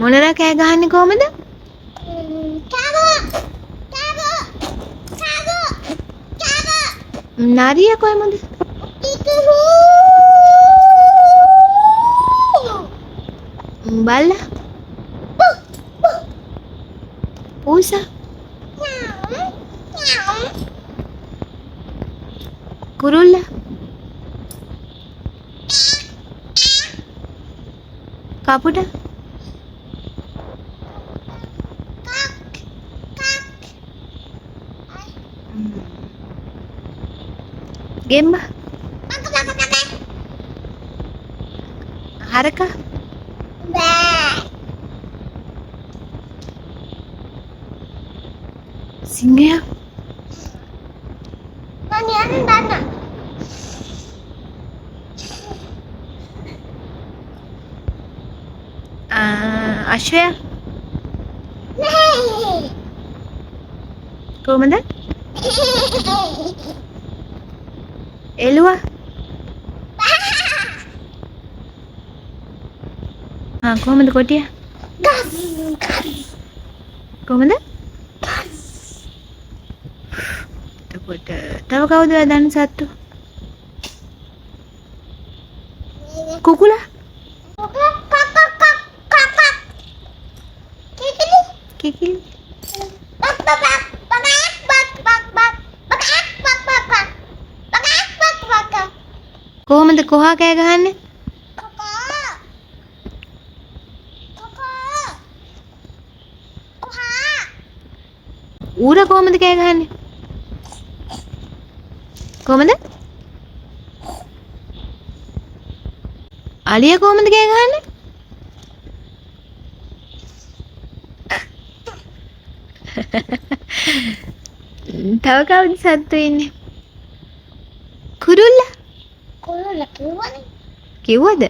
මොනරා කෑ ගහන්නේ කොහමද? නරිය කොහමද? බල්ලා? පූසා? කුරුල්ලා? කපුට? ගෙම්බ? හරකා? සිංහයා? අශ්වයා? කොහමද? එළුවා? කොහමද කොටියා? කොහමද? එතකොට තව කවුද දන්න සත්තු? කුකුලා? කිකිලි? කොහමද කොහා කෑ ගහන්නේ? ඌරා කොහමද කෑ ගහන්නේ? කොහමද? අලියා කොහමද කෑ ගහන්නේ? තව කවුද සත්තු ඉන්නේ? කුරුල්ලා? කිව්වද?